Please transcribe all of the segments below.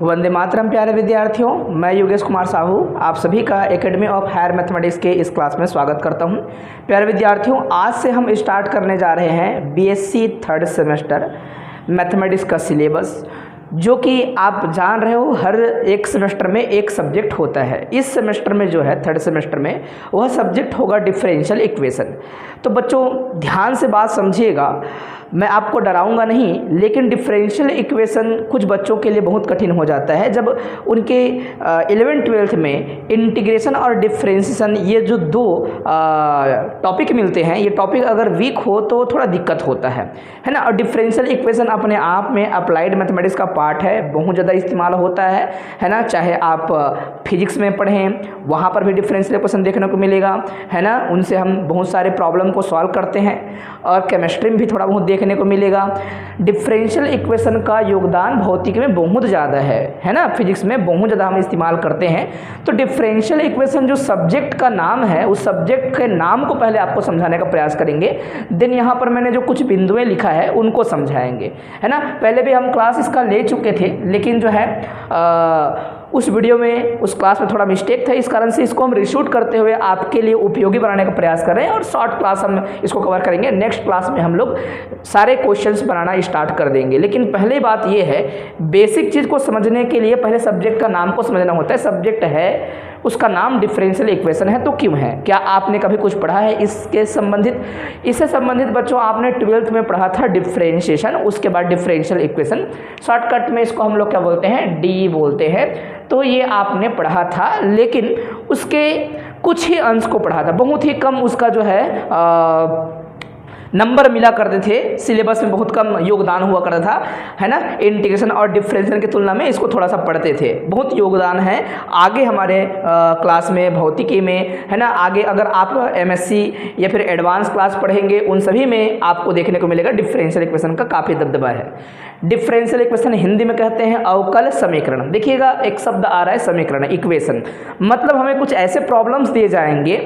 वंदे मातरम प्यारे विद्यार्थियों, मैं योगेश कुमार साहू आप सभी का एकेडमी ऑफ हायर मैथमेटिक्स के इस क्लास में स्वागत करता हूं। प्यारे विद्यार्थियों, आज से हम स्टार्ट करने जा रहे हैं बीएससी थर्ड सेमेस्टर मैथमेटिक्स का सिलेबस, जो कि आप जान रहे हो हर एक सेमेस्टर में एक सब्जेक्ट होता है। इस सेमेस्टर में जो है थर्ड सेमेस्टर में वह सब्जेक्ट होगा डिफरेंशियल इक्वेशन। तो बच्चों ध्यान से बात समझिएगा, मैं आपको डराऊंगा नहीं, लेकिन डिफरेंशियल इक्वेशन कुछ बच्चों के लिए बहुत कठिन हो जाता है जब उनके 11th-12th में इंटीग्रेशन और डिफरेंशिएशन ये जो दो टॉपिक मिलते हैं, ये टॉपिक अगर वीक हो तो थोड़ा दिक्कत होता है ना। और डिफरेंशियल इक्वेशन अपने आप में अप्लाइड मैथमेटिक्स का पार्ट है, बहुत ज़्यादा इस्तेमाल होता है ना। चाहे आप फिजिक्स में पढ़ें, वहाँ पर भी डिफरेंशियल इक्वेशन देखने को मिलेगा, है ना। उनसे हम बहुत सारे प्रॉब्लम को सॉल्व करते हैं, और केमिस्ट्री में भी थोड़ा बहुत देखने को मिलेगा। डिफरेंशियल इक्वेशन का योगदान भौतिकी में बहुत ज़्यादा है ना। फिजिक्स में बहुत ज़्यादा हम इस्तेमाल करते हैं। तो डिफरेंशियल इक्वेशन जो सब्जेक्ट का नाम है, उस सब्जेक्ट के नाम को पहले आपको समझाने का प्रयास करेंगे, देन यहाँ पर मैंने जो कुछ बिंदुएं लिखा है उनको समझाएंगे, है ना। पहले भी हम क्लास इसका ले चुके थे, लेकिन जो है उस वीडियो में, उस क्लास में थोड़ा मिस्टेक था, इस कारण से इसको हम रिशूट करते हुए आपके लिए उपयोगी बनाने का प्रयास कर रहे हैं, और शॉर्ट क्लास हम इसको कवर करेंगे। नेक्स्ट क्लास में हम लोग सारे क्वेश्चंस बनाना स्टार्ट कर देंगे। लेकिन पहले बात ये है, बेसिक चीज़ को समझने के लिए पहले सब्जेक्ट का नाम को समझना होता है। सब्जेक्ट है, उसका नाम डिफरेंशियल इक्वेशन है, तो क्यों है? क्या आपने कभी कुछ पढ़ा है इसके संबंधित? इससे संबंधित बच्चों आपने 12th में पढ़ा था डिफरेंशिएशन, उसके बाद डिफरेंशियल इक्वेशन, शॉर्टकट में इसको हम लोग क्या बोलते हैं, डी बोलते हैं। तो ये आपने पढ़ा था, लेकिन उसके कुछ ही अंश को पढ़ा था, बहुत ही कम उसका जो है नंबर मिला करते थे, सिलेबस में बहुत कम योगदान हुआ करता था, है ना। इंटीग्रेशन और डिफरेंशिएशन की तुलना में इसको थोड़ा सा पढ़ते थे, बहुत योगदान है आगे हमारे क्लास में, भौतिकी में, है ना। आगे अगर आप एमएससी या फिर एडवांस क्लास पढ़ेंगे, उन सभी में आपको देखने को मिलेगा डिफरेंशियल इक्वेशन का काफ़ी दबदबा है। डिफरेंशियल इक्वेशन हिंदी में कहते हैं अवकल समीकरण। देखिएगा, एक शब्द आ रहा है समीकरण, इक्वेशन, मतलब हमें कुछ ऐसे प्रॉब्लम्स दिए जाएंगे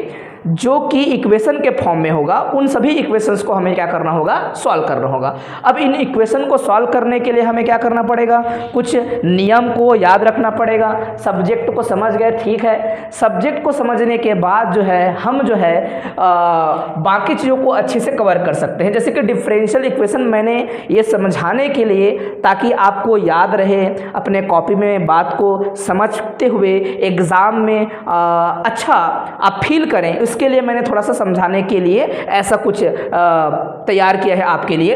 जो कि इक्वेशन के फॉर्म में होगा। उन सभी इक्वेशंस को हमें क्या करना होगा, सॉल्व करना होगा। अब इन इक्वेशन को सॉल्व करने के लिए हमें क्या करना पड़ेगा, कुछ नियम को याद रखना पड़ेगा। सब्जेक्ट को समझ गए, ठीक है। सब्जेक्ट को समझने के बाद जो है हम जो है बाकी चीज़ों को अच्छे से कवर कर सकते हैं। जैसे कि डिफरेंशियल इक्वेशन मैंने ये समझाने के लिए, ताकि आपको याद रहे, अपने कॉपी में बात को समझते हुए एग्ज़ाम में अच्छा आप फील करें, इसके लिए मैंने थोड़ा सा समझाने के लिए ऐसा कुछ तैयार किया है आपके लिए।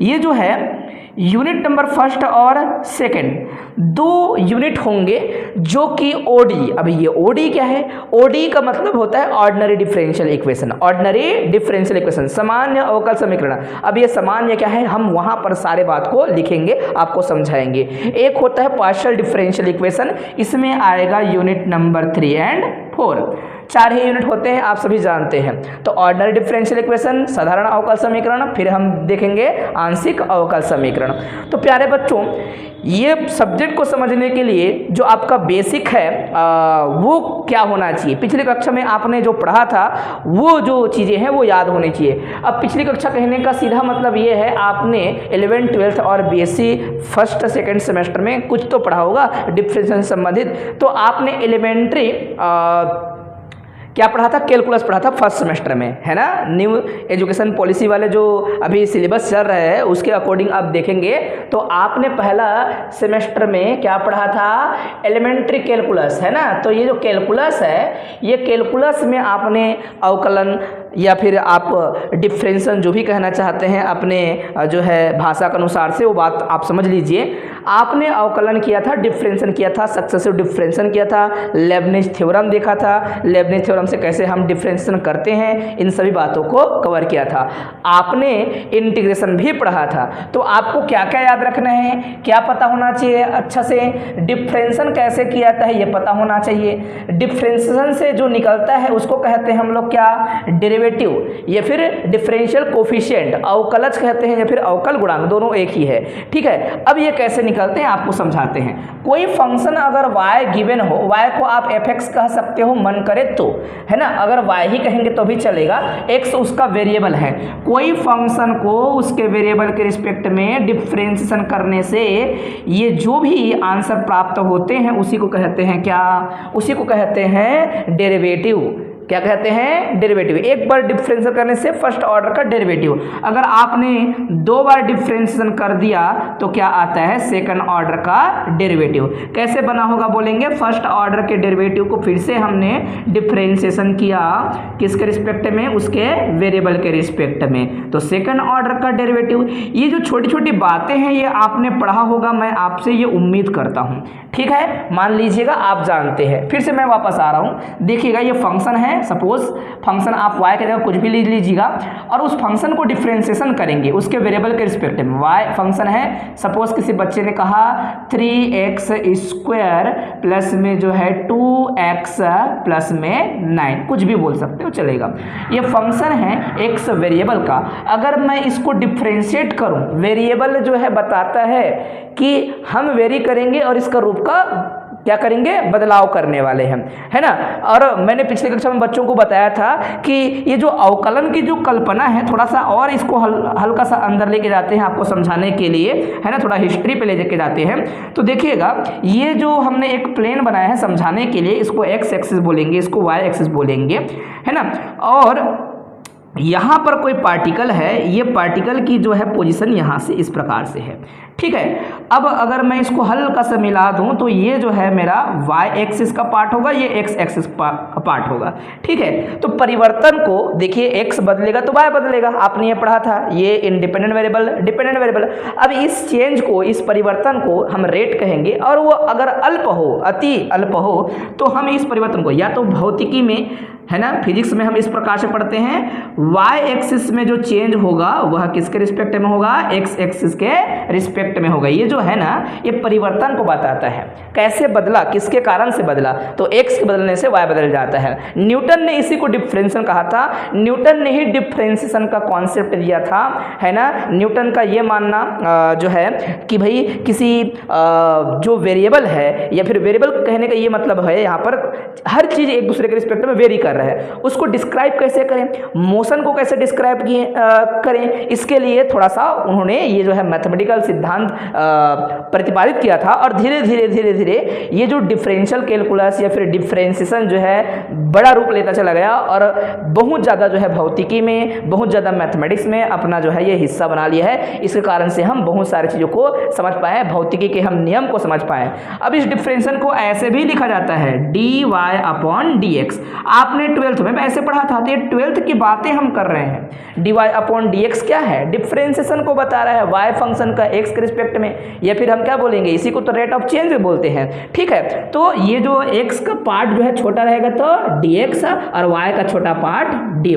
ये जो है यूनिट नंबर फर्स्ट और सेकंड, दो यूनिट होंगे जो कि ओडी। अभी ये ओडी क्या है? ओडी का मतलब होता है ordinary differential equation, ordinary differential equation, सामान्य अवकल समीकरण। अब ये सामान्य क्या है, हम वहां पर सारे बात को लिखेंगे, आपको समझाएंगे। एक होता है पार्शियल डिफरेंशियल इक्वेशन, इसमें आएगा यूनिट नंबर 3 और 4, 4 ही यूनिट होते हैं, आप सभी जानते हैं। तो ऑर्डिनरी डिफरेंशियल इक्वेशन, साधारण अवकल समीकरण, फिर हम देखेंगे आंशिक अवकल समीकरण। तो प्यारे बच्चों, ये सब्जेक्ट को समझने के लिए जो आपका बेसिक है वो क्या होना चाहिए? पिछली कक्षा में आपने जो पढ़ा था वो जो चीज़ें हैं वो याद होनी चाहिए। अब पिछली कक्षा कहने का सीधा मतलब ये है, आपने 11th 12th और बीएससी फर्स्ट सेकेंड सेमेस्टर में कुछ तो पढ़ा होगा डिफरेंशिएशन से संबंधित। तो आपने एलिमेंट्री क्या पढ़ा था, कैलकुलस पढ़ा था फर्स्ट सेमेस्टर में, है ना। न्यू एजुकेशन पॉलिसी वाले जो अभी सिलेबस चल रहे हैं उसके अकॉर्डिंग आप देखेंगे तो आपने पहला सेमेस्टर में क्या पढ़ा था, एलिमेंट्री कैलकुलस, है ना। तो ये जो कैलकुलस है, ये कैलकुलस में आपने अवकलन या फिर आप डिफरेंशिएशन जो भी कहना चाहते हैं अपने जो है भाषा के अनुसार से, वो बात आप समझ लीजिए। आपने अवकलन किया था, डिफरेंशिएशन किया था, सक्सेसिव डिफरेंशिएशन किया था, लेबनिज थ्योरम देखा था, लेबनिज थ्योरम से कैसे हम डिफरेंशिएशन करते हैं, इन सभी बातों को कवर किया था। आपने इंटीग्रेशन भी पढ़ा था। तो आपको क्या क्या याद रखना है, क्या पता होना चाहिए अच्छा से, डिफरेंशिएशन कैसे किया जाता है ये पता होना चाहिए। डिफरेंशिएशन से जो निकलता है उसको कहते हैं हम लोग क्या, डेरिवेटिव डेरिवेटिव या फिर डिफरेंशियल कोफिशिएंट, अवकलज कहते हैं या फिर अवकल गुणांक, दोनों एक ही है। ठीक है, अब ये कैसे निकलते हैं आपको समझाते हैं। कोई फंक्शन अगर y गिवन हो, y को आप fx कह सकते हो मन करे तो, है ना, अगर y ही कहेंगे तो भी चलेगा, x उसका वेरिएबल है। कोई फंक्शन को उसके वेरिएबल के रिस्पेक्ट में डिफरेंशिएशन करने से ये जो भी आंसर प्राप्त होते हैं उसी को कहते हैं क्या, उसी को कहते हैं डेरिवेटिव। क्या कहते हैं, डेरिवेटिव। एक बार डिफरेंशिएशन करने से फर्स्ट ऑर्डर का डेरिवेटिव। अगर आपने 2 बार डिफरेंशिएशन कर दिया तो क्या आता है, सेकंड ऑर्डर का डेरिवेटिव। कैसे बना होगा बोलेंगे, फर्स्ट ऑर्डर के डेरिवेटिव को फिर से हमने डिफरेंशिएशन किया किसके रिस्पेक्ट में, उसके वेरिएबल के रिस्पेक्ट में, तो सेकंड ऑर्डर का डेरिवेटिव। ये जो छोटी छोटी बातें हैं ये आपने पढ़ा होगा, मैं आपसे ये उम्मीद करता हूँ। ठीक है, मान लीजिएगा आप जानते हैं। फिर से मैं वापस आ रहा हूँ, देखिएगा ये फंक्शन है, सपोज फंक्शन आप y के जगह कुछ भी ले लीजिएगा और उस फंक्शन को डिफरेंशिएशन करेंगे उसके वेरिएबल के रिस्पेक्ट में। y फंक्शन है, सपोज किसी बच्चे ने कहा 3x स्क्वायर प्लस में जो है 2x प्लस में 9, कुछ भी बोल सकते हो चलेगा। ये फंक्शन है x वेरिएबल का। अगर मैं इसको डिफरेंशिएट करूं, वेरिएबल जो है बताता है कि हम वेरी करेंगे और इसका रूप का क्या करेंगे, बदलाव करने वाले हैं, है ना। और मैंने पिछले कक्षा में बच्चों को बताया था कि ये जो अवकलन की जो कल्पना है, थोड़ा सा और इसको हल्का सा अंदर लेके जाते हैं आपको समझाने के लिए, है ना, थोड़ा हिस्ट्री पे लेके जाते हैं। तो देखिएगा ये जो हमने एक प्लेन बनाया है समझाने के लिए, इसको x एक्सिस बोलेंगे, इसको y एक्सिस बोलेंगे, है ना। और यहाँ पर कोई पार्टिकल है, ये पार्टिकल की जो है पोजीशन यहाँ से इस प्रकार से है। ठीक है, अब अगर मैं इसको हल्का सा मिला दूं तो ये जो है मेरा y एक्सिस का पार्ट होगा, ये x एक्सिस का पार्ट होगा। ठीक है, तो परिवर्तन को देखिए, x बदलेगा तो y बदलेगा, आपने ये पढ़ा था, ये इंडिपेंडेंट वेरिएबल, डिपेंडेंट वेरिएबल। अब इस चेंज को, इस परिवर्तन को हम रेट कहेंगे, और वो अगर अल्प हो, अति अल्प हो, तो हम इस परिवर्तन को या तो भौतिकी में, है ना, फिजिक्स में हम इस प्रकार से पढ़ते हैं, y एक्सिस में जो चेंज होगा वह किसके रिस्पेक्ट में होगा, x एक्सिस के रिस्पेक्ट में होगा। ये जो है ना, ये परिवर्तन को बताता है, कैसे बदला, किसके कारण से बदला, तो x के बदलने से y बदल जाता है। न्यूटन ने इसी को डिफरेंशिएशन कहा था, न्यूटन ने ही डिफरेंशिएशन का कॉन्सेप्ट दिया था, है ना। न्यूटन का ये मानना जो है कि भाई किसी जो वेरिएबल है, या फिर वेरिएबल कहने का ये मतलब है यहाँ पर हर चीज़ एक दूसरे के रिस्पेक्ट में वेरी कर रहा है, उसको डिस्क्राइब कैसे करें, मोशन को कैसे डिस्क्राइब करें, इसके लिए थोड़ा सा उन्होंने ये जो है मैथमेटिकल सिद्धांत प्रतिपादित किया था। और धीरे धीरे धीरे धीरे ये जो डिफरेंशियल कैलकुलस या फिर डिफरेंशिएशन जो है बड़ा रूप लेता चला गया, और बहुत ज़्यादा जो है भौतिकी में, बहुत ज़्यादा मैथमेटिक्स में अपना जो है ये हिस्सा बना लिया है। इसके कारण से हम बहुत सारी चीज़ों को समझ पाए, भौतिकी के हम नियम को समझ पाए। अब इस डिफरेंशिएशन को ऐसे भी लिखा जाता है dy/dx। आपने 12th में ऐसे पढ़ा था, तो ये 12th की बातें हम कर रहे हैं। dy/dx क्या है, डिफरेंशिएशन को बता रहा है y फंक्शन का x के रिस्पेक्ट में, या फिर हम क्या बोलेंगे, इसी को तो रेट ऑफ चेंज भी बोलते हैं। ठीक है, तो ये जो x का पार्ट जो है छोटा रहेगा तो dx, और y का छोटा पार्ट dy,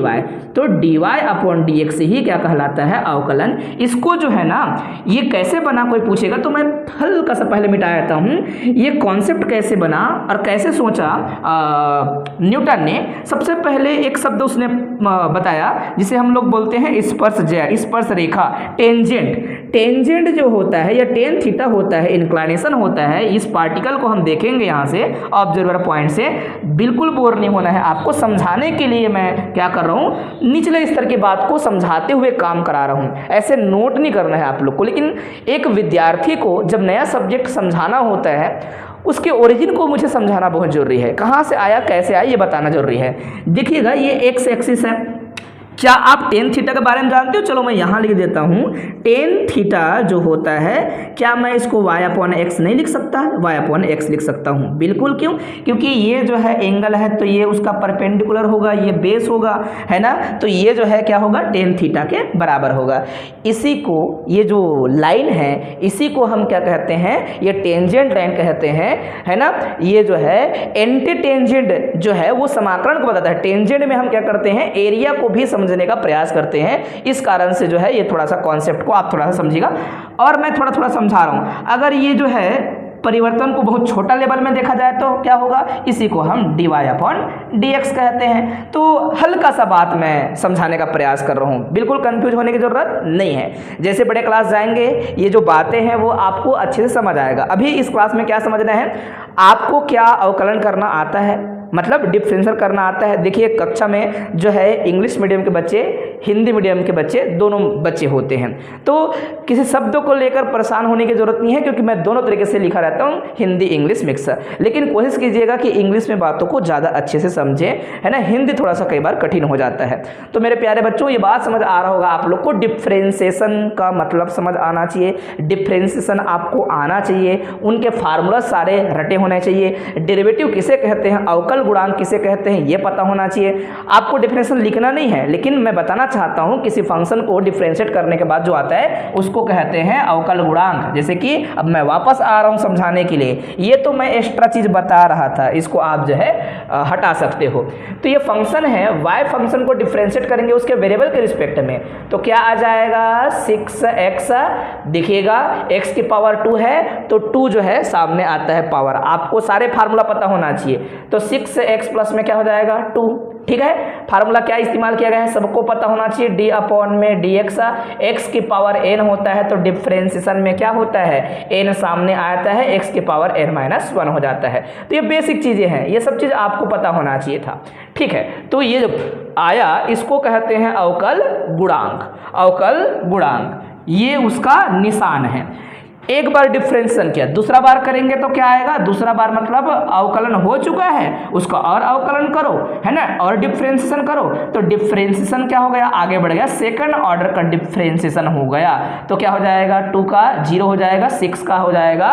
तो dy/dx ही क्या कहलाता है, अवकलन। इसको जो है ना, ये कैसे बना कोई पूछेगा तो मैं हल्का सा पहले मिटा देता हूँ, ये कॉन्सेप्ट कैसे बना और कैसे सोचा न्यूटन ने। सबसे पहले एक शब्द उसने बताया जिसे हम लोग बोलते हैं स्पर्शज्या, स्पर्श रेखा, टेंजेंट। टेंजेंट जो होता है या टेन थीटा होता है, इंक्लाइनेशन होता है, इस पार्टिकल को हम देखेंगे यहाँ से ऑब्जर्वर पॉइंट से। बिल्कुल बोर नहीं होना है आपको, समझाने के लिए मैं क्या कर रहा हूँ, निचले स्तर की बात को समझाते हुए काम करा रहा हूँ, ऐसे नोट नहीं करना है आप लोग को। लेकिन एक विद्यार्थी को जब नया सब्जेक्ट समझाना होता है, उसके ओरिजिन को मुझे समझाना बहुत जरूरी है, कहाँ से आया कैसे आया ये बताना जरूरी है। देखिएगा ये एक्स एक्सिस है, क्या आप टेन थीटा के बारे में जानते हो? चलो मैं यहाँ लिख देता हूँ, टेन थीटा जो होता है, क्या मैं इसको y/x नहीं लिख सकता? y/x लिख सकता हूँ, बिल्कुल। क्यों? क्योंकि ये जो है एंगल है तो ये उसका परपेंडिकुलर होगा, ये बेस होगा, है ना, तो ये जो है क्या होगा, टेन थीटा के बराबर होगा। इसी को, ये जो लाइन है इसी को हम क्या कहते हैं, ये टेंजेंट लाइन कहते हैं, है ना। ये जो है एंटी टेंजेंट जो है वो समाकलन को बताता है। टेंजेंट में हम क्या करते हैं, एरिया को भी समझने का प्रयास करते हैं। इस कारण से जो है ये थोड़ा सा कॉन्सेप्ट को आप थोड़ा सा समझिएगा, और मैं थोड़ा थोड़ा समझा रहा हूँ। अगर ये जो है परिवर्तन को बहुत छोटा लेवल में देखा जाए तो क्या होगा, इसी को हम dy/dx कहते हैं। तो हल्का सा बात मैं समझाने का प्रयास कर रहा हूँ, बिल्कुल कंफ्यूज होने की जरूरत नहीं है। जैसे बड़े क्लास जाएंगे ये जो बातें हैं वो आपको अच्छे से समझ आएगा। अभी इस क्लास में क्या समझना है, आपको क्या अवकलन करना आता है, मतलब डिफरेंशियल करना आता है। देखिए कक्षा में जो है इंग्लिश मीडियम के बच्चे, हिंदी मीडियम के बच्चे, दोनों बच्चे होते हैं, तो किसी शब्दों को लेकर परेशान होने की ज़रूरत नहीं है, क्योंकि मैं दोनों तरीके से लिखा रहता हूँ, हिंदी इंग्लिश मिक्स। लेकिन कोशिश कीजिएगा कि इंग्लिश में बातों को ज़्यादा अच्छे से समझें, है ना। हिंदी थोड़ा सा कई बार कठिन हो जाता है। तो मेरे प्यारे बच्चों ये बात समझ आ रहा होगा आप लोग को, डिफ्रेंसिएशन का मतलब समझ आना चाहिए, डिफ्रेंसिएशन आपको आना चाहिए, उनके फार्मूला सारे रटे होने चाहिए, डेरिवेटिव किसे कहते हैं, अवकल गुणांक किसे कहते हैं ये पता होना चाहिए। आपको डिफरेंशियल लिखना नहीं है, लेकिन मैं बताना चाहता हूं किसी फंक्शन को डिफरेंशिएट करने के बाद जो आता है उसको कहते हैं अवकल गुणांक। जैसे कि अब मैं वापस आ रहा हूं समझाने के लिए, ये तो मैं एक्स्ट्रा चीज बता रहा था, इसको आप जो है हटा सकते हो। तो ये फंक्शन है, y फंक्शन को डिफरेंशिएट करेंगे उसके वेरिएबल के रिस्पेक्ट में, तो क्या आ जाएगा 6x दिखेगा, x की पावर 2 है तो 2 जो है सामने आता है पावर। आपको सारे फार्मूला पता होना चाहिए, तो 6x प्लस में क्या हो जाएगा 2, ठीक है। फार्मूला क्या इस्तेमाल किया गया है सबको पता होना चाहिए, d/dx, x की पावर n होता है तो डिफरेंशिएशन में क्या होता है, n सामने आता है, x की पावर n-1 हो जाता है। तो ये बेसिक चीज़ें हैं, ये सब चीज़ आपको पता होना चाहिए था, ठीक है। तो ये जो आया इसको कहते हैं अवकल गुणांक, अवकल गुणांक ये उसका निशान है। एक बार डिफरेंशिएशन किया, दूसरा बार करेंगे तो क्या आएगा, दूसरा बार मतलब अवकलन हो चुका है उसका और अवकलन करो, है ना, और डिफरेंशिएशन करो, तो डिफरेंशिएशन क्या हो गया, आगे बढ़ गया, सेकंड ऑर्डर का डिफरेंशिएशन हो गया। तो क्या हो जाएगा, 2 का 0 हो जाएगा, 6 का हो जाएगा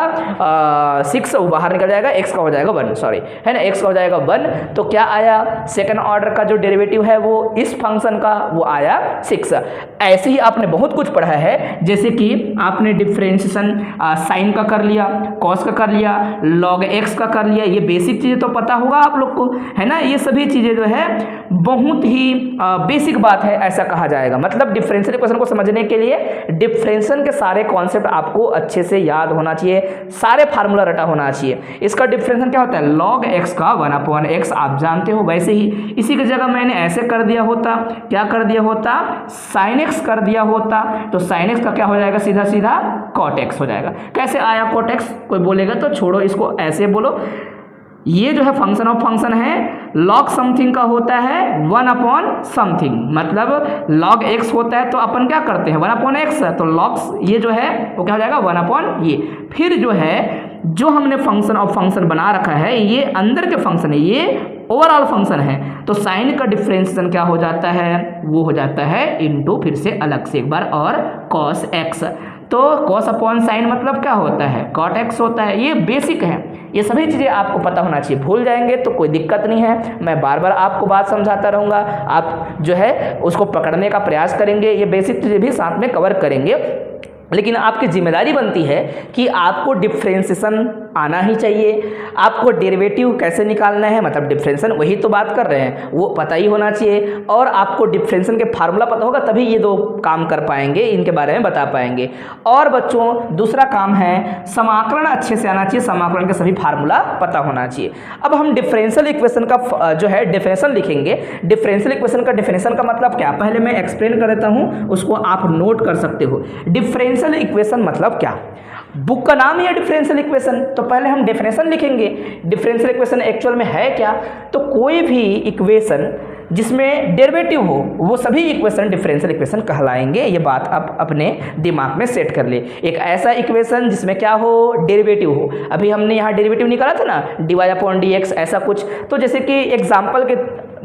6 बाहर निकल जाएगा, x का हो जाएगा 1, सॉरी, है ना, x का हो जाएगा 1। तो क्या आया, सेकंड ऑर्डर का जो डेरिवेटिव है वो इस फंक्शन का वो आया 6। ऐसे ही आपने बहुत कुछ पढ़ा है, जैसे कि आपने डिफरेंशिएशन साइन का कर लिया, कॉस का कर लिया, log x का कर लिया, ये बेसिक चीज़ें तो पता होगा आप लोग को, है ना। ये सभी चीज़ें जो है बहुत ही बेसिक बात है ऐसा कहा जाएगा। मतलब डिफरेंशियल इक्वेशन को समझने के लिए डिफरेंशियल के सारे कॉन्सेप्ट आपको अच्छे से याद होना चाहिए, सारे फार्मूला रटा होना चाहिए। इसका डिफरेंशियल क्या होता है, log x का 1/x आप जानते हो। वैसे ही इसी की जगह मैंने ऐसे कर दिया होता, क्या कर दिया होता, sin x कर दिया होता, तो sin x का क्या हो जाएगा, सीधा सीधा cot x हो जाएगा। कैसे आया cot x, कोई बोलेगा तो छोड़ो, इसको ऐसे बोलो, ये जो है फंक्शन ऑफ फंक्शन है, log समथिंग का होता है 1/समथिंग, मतलब log x होता है तो अपन क्या करते हैं 1/x, तो log ये जो है वो क्या हो जाएगा 1/ ये। फिर जो है जो हमने फंक्शन ऑफ फंक्शन बना रखा है ये अंदर के फंक्शन है, ये ओवरऑल फंक्शन है, तो साइन का डिफरेंशिएशन क्या हो जाता है, वो हो जाता है इनटू, फिर से अलग से एक बार, और cos x। तो cos/sin मतलब क्या होता है, cot x होता है। ये बेसिक है, ये सभी चीज़ें आपको पता होना चाहिए। भूल जाएंगे तो कोई दिक्कत नहीं है, मैं बार बार आपको बात समझाता रहूँगा, आप जो है उसको पकड़ने का प्रयास करेंगे, ये बेसिक चीज़ें भी साथ में कवर करेंगे। लेकिन आपकी जिम्मेदारी बनती है कि आपको डिफरेंशिएशन आना ही चाहिए, आपको डेरिवेटिव कैसे निकालना है, मतलब डिफरेंशिएशन वही तो बात कर रहे हैं, वो पता ही होना चाहिए, और आपको डिफरेंशिएशन के फार्मूला पता होगा तभी ये दो काम कर पाएंगे, इनके बारे में बता पाएंगे। और बच्चों दूसरा काम है समाकलन अच्छे से आना चाहिए, समाकलन के सभी फार्मूला पता होना चाहिए। अब हम डिफरेंशियल इक्वेशन का जो है डेफिनेशन लिखेंगे। डिफरेंशियल इक्वेशन का डेफिनेशन का मतलब क्या, पहले मैं एक्सप्लेन कर देता हूँ, उसको आप नोट कर सकते हो। डिफरेंशियल इक्वेशन मतलब क्या, बुक का नाम ही है डिफरेंशियल इक्वेशन, तो पहले हम डेफिनेशन लिखेंगे। डिफरेंशियल इक्वेशन एक्चुअल में है क्या, तो कोई भी इक्वेशन जिसमें डेरिवेटिव हो वो सभी इक्वेशन डिफरेंशियल इक्वेशन कहलाएंगे। ये बात आप अपने दिमाग में सेट कर ले। एक ऐसा इक्वेशन जिसमें क्या हो, डेरिवेटिव हो। अभी हमने यहाँ डेरिवेटिव निकाला था ना, dy/dx ऐसा कुछ। तो जैसे कि एग्जाम्पल के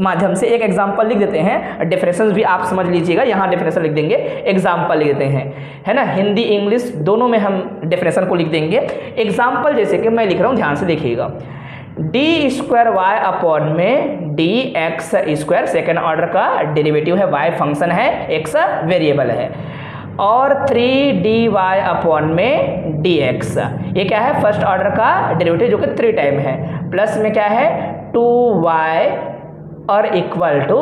माध्यम से एक एग्जाम्पल लिख देते हैं, डेफिनेशन भी आप समझ लीजिएगा, यहाँ डेफिनेशन लिख देंगे, एग्जाम्पल लिख देते हैं, है ना, हिंदी इंग्लिश दोनों में हम डेफिनेशन को लिख देंगे। एग्जाम्पल जैसे कि मैं लिख रहा हूँ, ध्यान से देखिएगा, d² में dx², सेकेंड ऑर्डर का डेरिवेटिव है, y फंक्शन है, x वेरिएबल है, और 3dy में dx, ये क्या है, फर्स्ट ऑर्डर का डेरिवेटिव जो कि 3 टाइम है, प्लस में क्या है 2y और इक्वल टू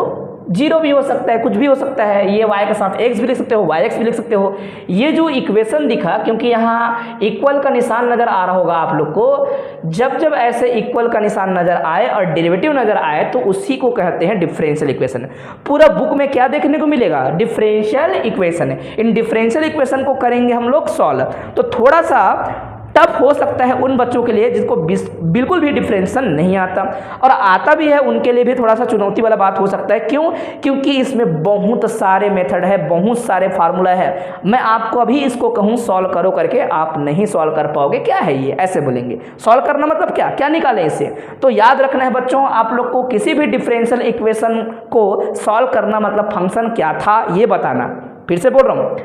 जीरो भी हो सकता है, कुछ भी हो सकता है, ये y के साथ x भी लिख सकते हो, yx भी लिख सकते हो। ये जो इक्वेशन दिखा, क्योंकि यहाँ इक्वल का निशान नज़र आ रहा होगा आप लोग को, जब जब ऐसे इक्वल का निशान नज़र आए और डेरिवेटिव नज़र आए तो उसी को कहते हैं डिफरेंशियल इक्वेशन। पूरा बुक में क्या देखने को मिलेगा? Differential equation. इन डिफरेंशियल इक्वेशन को करेंगे हम लोग सॉल्व। तो थोड़ा सा टफ हो सकता है उन बच्चों के लिए जिसको बिल्कुल भी डिफरेंशिएशन नहीं आता, और आता भी है उनके लिए भी थोड़ा सा चुनौती वाला बात हो सकता है। क्यों? क्योंकि इसमें बहुत सारे मेथड है, बहुत सारे फार्मूला है। मैं आपको अभी इसको कहूँ सॉल्व करो करके, आप नहीं सॉल्व कर पाओगे। क्या है ये? ऐसे बोलेंगे। सॉल्व करना मतलब क्या क्या निकालें इससे? तो याद रखना है बच्चों, आप लोग को किसी भी डिफरेंशियल इक्वेशन को सॉल्व करना मतलब फंक्शन क्या था ये बताना। फिर से बोल रहा हूँ,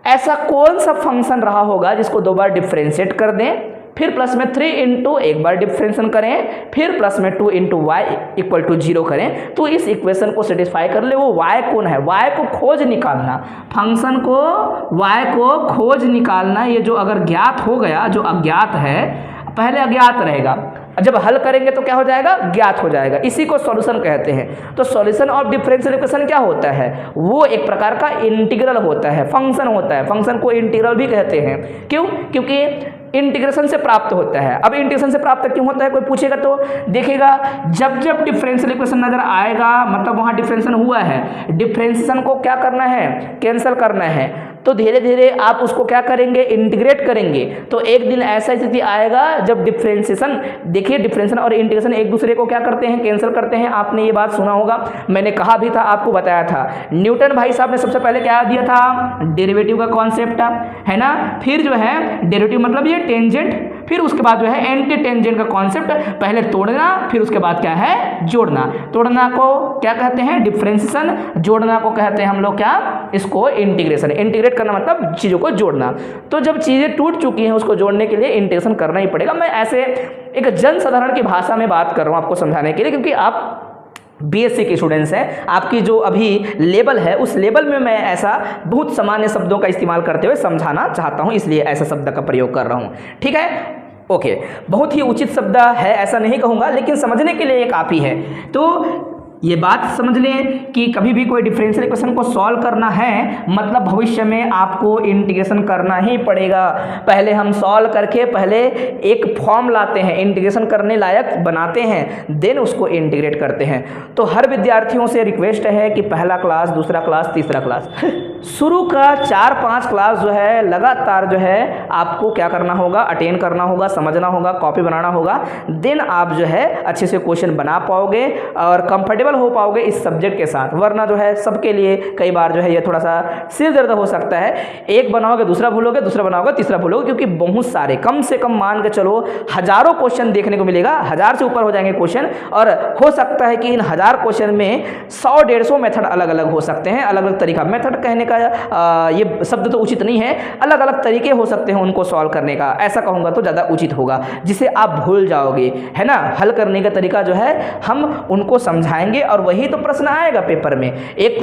ऐसा कौन सा फंक्शन रहा होगा जिसको 2 बार डिफ्रेंशिएट कर दें, फिर प्लस में 3 इंटू एक बार डिफ्रेंशिएशन करें, फिर प्लस में 2 इंटू वाई इक्वल टू 0 करें, तो इस इक्वेशन को सेटिस्फाई कर ले। वो y कौन है? y को खोज निकालना, फंक्शन को y को खोज निकालना। ये जो अगर ज्ञात हो गया, जो अज्ञात है पहले अज्ञात रहेगा, जब हल करेंगे तो क्या हो जाएगा? ज्ञात हो जाएगा। इसी को सॉल्यूशन कहते हैं। तो सॉल्यूशन ऑफ डिफरेंशियल इक्वेशन क्या होता है? वो एक प्रकार का इंटीग्रल होता है, फंक्शन होता है। फंक्शन को इंटीग्रल भी कहते हैं। क्यों? क्योंकि इंटीग्रेशन से प्राप्त होता है। अब इंटीग्रेशन से प्राप्त क्यों होता है कोई पूछेगा तो देखिएगा, जब जब डिफरेंशियल इक्वेशन नजर आएगा मतलब वहाँ डिफरेंशिएशन हुआ है, डिफरेंशिएशन को क्या करना है? कैंसिल करना है। तो धीरे धीरे आप उसको क्या करेंगे? इंटीग्रेट करेंगे। तो एक दिन ऐसा स्थिति आएगा जब डिफरेंशिएशन, देखिए डिफरेंशिएशन और इंटीग्रेशन एक दूसरे को क्या करते हैं? कैंसिल करते हैं। आपने ये बात सुना होगा, मैंने कहा भी था, आपको बताया था। न्यूटन भाई साहब ने सबसे पहले क्या दिया था? डेरिवेटिव का कॉन्सेप्ट, है ना। फिर जो है डेरिवेटिव मतलब ये टेंजेंट, फिर उसके बाद जो है एंटी टेंजेंट का कॉन्सेप्ट, पहले तोड़ना फिर उसके बाद क्या है? जोड़ना। तोड़ना को क्या कहते हैं? डिफरेंशिएशन। जोड़ना को कहते हैं हम लोग क्या? इसको इंटीग्रेशन। इंटीग्रेट करना मतलब चीज़ों को जोड़ना। तो जब चीज़ें टूट चुकी हैं उसको जोड़ने के लिए इंटीग्रेशन करना ही पड़ेगा। मैं ऐसे एक जन साधारण की भाषा में बात कर रहा हूँ आपको समझाने के लिए, क्योंकि आप बीएससी के स्टूडेंट्स हैं, आपकी जो अभी लेवल है उस लेवल में मैं ऐसा बहुत सामान्य शब्दों का इस्तेमाल करते हुए समझाना चाहता हूं, इसलिए ऐसा शब्द का प्रयोग कर रहा हूं। ठीक है, ओके। बहुत ही उचित शब्द है ऐसा नहीं कहूँगा, लेकिन समझने के लिए ये काफ़ी है। तो ये बात समझ लें कि कभी भी कोई डिफरेंशियल इक्वेशन को सॉल्व करना है मतलब भविष्य में आपको इंटीग्रेशन करना ही पड़ेगा। पहले हम सॉल्व करके पहले एक फॉर्म लाते हैं, इंटीग्रेशन करने लायक बनाते हैं, देन उसको इंटीग्रेट करते हैं। तो हर विद्यार्थियों से रिक्वेस्ट है कि पहला क्लास, दूसरा क्लास, तीसरा क्लास, शुरू का 4-5 क्लास जो है लगातार जो है आपको क्या करना होगा? अटेंड करना होगा, समझना होगा, कॉपी बनाना होगा। देन आप जो है अच्छे से क्वेश्चन बना पाओगे और कंफर्टेबल हो पाओगे इस सब्जेक्ट के साथ। वरना जो है सबके लिए कई बार जो है ये थोड़ा सा सिर दर्द हो सकता है। एक बनाओगे दूसरा भूलोगे, दूसरा बनाओगे तीसरा भूलोगे, क्योंकि बहुत सारे, कम से कम मान के चलो हजारों क्वेश्चन देखने को मिलेगा, 1000 से ऊपर हो जाएंगे क्वेश्चन। और हो सकता है कि इन 1000 क्वेश्चन में 100-150 मेथड अलग अलग हो सकते हैं। अलग अलग तरीका, मेथड कहने का ये शब्द तो उचित नहीं है, अलग अलग तरीके हो सकते हैं उनको सॉल्व करने का, ऐसा कहूँगा तो ज़्यादा उचित होगा, जिसे आप भूल जाओगे, है ना। हल करने का तरीका जो है हम उनको समझाएंगे और वही तो प्रश्न आएगा पेपर में। एक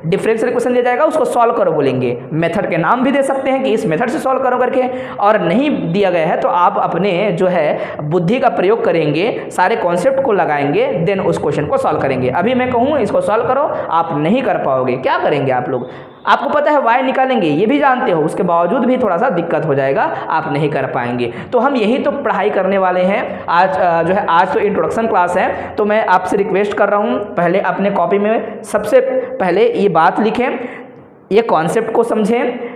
डिफरेंशियल इक्वेशन दिया जाएगा, उसको सॉल्व करो बोलेंगे, मेथड के नाम भी दे सकते हैं कि इस मेथड से सॉल्व करो करके, और नहीं दिया गया है तो आप अपने जो है बुद्धि का प्रयोग करेंगे, सारे कॉन्सेप्ट को लगाएंगे, देन उस क्वेश्चन को सॉल्व करेंगे। अभी मैं कहूँ इसको सॉल्व करो, आप नहीं कर पाओगे, क्या करेंगे आप लोग? आपको पता है y निकालेंगे, ये भी जानते हो, उसके बावजूद भी थोड़ा सा दिक्कत हो जाएगा, आप नहीं कर पाएंगे। तो हम यही तो पढ़ाई करने वाले हैं आज। जो है आज तो इंट्रोडक्शन क्लास है, तो मैं आपसे रिक्वेस्ट कर रहा हूँ पहले अपने कॉपी में सबसे पहले ये बात लिखें, ये कॉन्सेप्ट को समझें,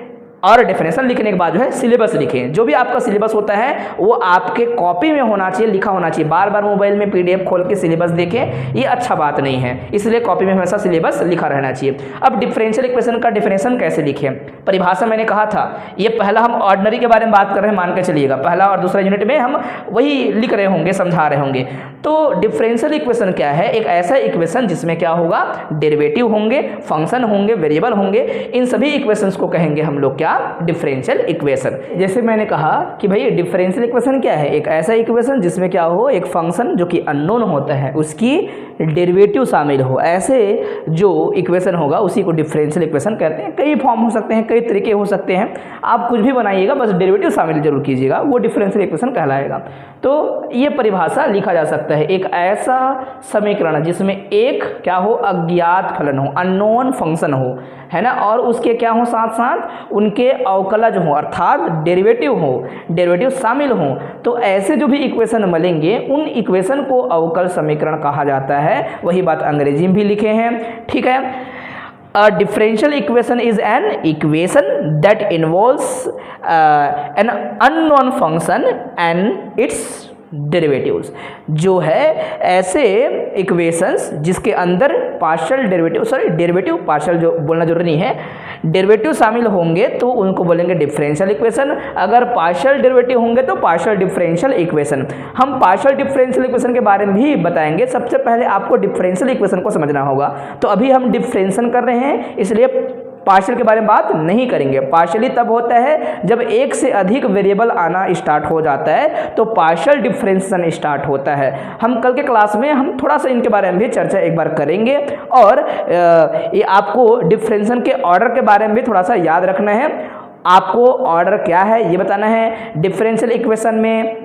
और डेफिनेशन लिखने के बाद जो है सिलेबस लिखें। जो भी आपका सिलेबस होता है वो आपके कॉपी में होना चाहिए, लिखा होना चाहिए। बार बार मोबाइल में PDF खोल के सिलेबस देखें, ये अच्छा बात नहीं है, इसलिए कॉपी में हमेशा सिलेबस लिखा रहना चाहिए। अब डिफरेंशियल इक्वेशन का डेफिनेशन कैसे लिखें? परिभाषा मैंने कहा था, ये पहला हम ऑर्डिनरी के बारे में बात कर रहे हैं, मान के चलिएगा पहला और दूसरा यूनिट में हम वही लिख रहे होंगे, समझा रहे होंगे। तो डिफरेंशियल इक्वेशन क्या है? एक ऐसा इक्वेशन जिसमें क्या होगा? डेरिवेटिव होंगे, फंक्शन होंगे, वेरिएबल होंगे। इन सभी इक्वेशंस को कहेंगे हम लोग क्या? Differential equation. जैसे मैंने कहा कि भाई डिफरेंशियल इक्वेशन क्या है, एक ऐसा इक्वेशन जिसमें क्या हो, एक फंक्शन जो कि अननोन होता है उसकी डेरिवेटिव शामिल हो, ऐसे जो इक्वेशन होगा उसी को डिफरेंशियल इक्वेशन कहते हैं। कई फॉर्म हो सकते हैं, कई तरीके हो सकते हैं, आप कुछ भी बनाइएगा बस डेरिवेटिव शामिल जरूर कीजिएगा, वो डिफरेंशियल इक्वेशन कहलाएगा। तो ये परिभाषा लिखा जा सकता है, एक ऐसा समीकरण जिसमें एक क्या हो, अज्ञात फलन हो, अननोन फंक्शन हो, है ना, और उसके क्या हो, साथ साथ उनके अवकलज हो अर्थात डेरिवेटिव हो, डेरिवेटिव शामिल हो। तो ऐसे जो भी इक्वेशन मिलेंगे उन इक्वेशन को अवकल समीकरण कहा जाता है। वही बात अंग्रेजी में भी लिखे हैं, ठीक है। A differential equation is an equation that involves an unknown function and its derivatives. जो है ऐसे इक्वेशंस जिसके अंदर partial derivative, sorry derivative partial जो बोलना जरूरी नहीं है, डेरिवेटिव शामिल होंगे तो उनको बोलेंगे डिफरेंशियल इक्वेशन। अगर पार्शियल डेरिवेटिव होंगे तो पार्शियल डिफरेंशियल इक्वेशन। हम पार्शियल डिफरेंशियल इक्वेशन के बारे में भी बताएंगे। सबसे पहले आपको डिफरेंशियल इक्वेशन को समझना होगा। तो अभी हम डिफरेंशियल कर रहे हैं, इसलिए पार्शियल के बारे में बात नहीं करेंगे। पार्शियली तब होता है जब एक से अधिक वेरिएबल आना स्टार्ट हो जाता है तो पार्शियल डिफरेंशिएशन स्टार्ट होता है। हम कल के क्लास में हम थोड़ा सा इनके बारे में भी चर्चा एक बार करेंगे, और ये आपको डिफरेंशिएशन के ऑर्डर के बारे में भी थोड़ा सा याद रखना है। आपको ऑर्डर क्या है ये बताना है। डिफरेंशियल इक्वेशन में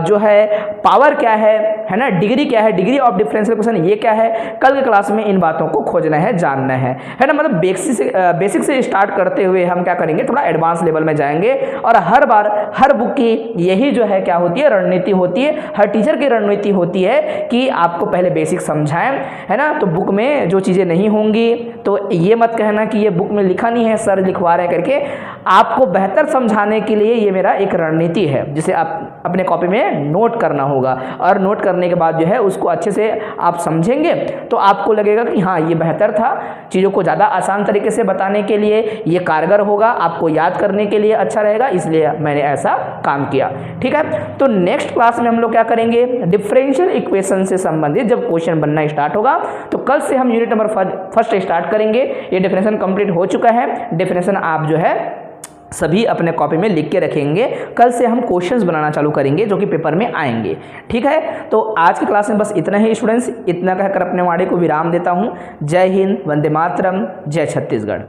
जो है पावर क्या है ना, डिग्री क्या है, डिग्री ऑफ डिफरेंशियल इक्वेशन ये क्या है, कल के क्लास में इन बातों को खोजना है, जानना है ना। मतलब बेसिक से स्टार्ट करते हुए हम क्या करेंगे, थोड़ा एडवांस लेवल में जाएंगे। और हर बार हर बुक की यही जो है क्या होती है, रणनीति होती है, हर टीचर की रणनीति होती है कि आपको पहले बेसिक समझाएं, है ना। तो बुक में जो चीज़ें नहीं होंगी तो ये मत कहना कि ये बुक में लिखा नहीं है, सर लिखवा रहे हैं करके। आपको बेहतर समझाने के लिए ये मेरा एक रणनीति है जिसे आप अपने कॉपी में नोट करना होगा, और नोट करने के बाद जो है उसको अच्छे से आप समझेंगे तो आपको लगेगा कि हाँ ये बेहतर था। चीज़ों को ज़्यादा आसान तरीके से बताने के लिए ये कारगर होगा, आपको याद करने के लिए अच्छा रहेगा, इसलिए मैंने ऐसा काम किया, ठीक है। तो नेक्स्ट क्लास में हम लोग क्या करेंगे, डिफरेंशियल इक्वेशन से संबंधित जब क्वेश्चन बनना स्टार्ट होगा तो कल से हम यूनिट नंबर फर्स्ट स्टार्ट करेंगे। ये डेफिनेशन कंप्लीट हो चुका है। डेफिनेशन आप जो है सभी अपने कॉपी में लिख के रखेंगे। कल से हम क्वेश्चंस बनाना चालू करेंगे जो कि पेपर में आएंगे, ठीक है। तो आज की क्लास में बस इतना ही स्टूडेंट्स, इतना कहकर अपने वाणी को विराम देता हूँ। जय हिंद, वंदे मातरम, जय छत्तीसगढ़।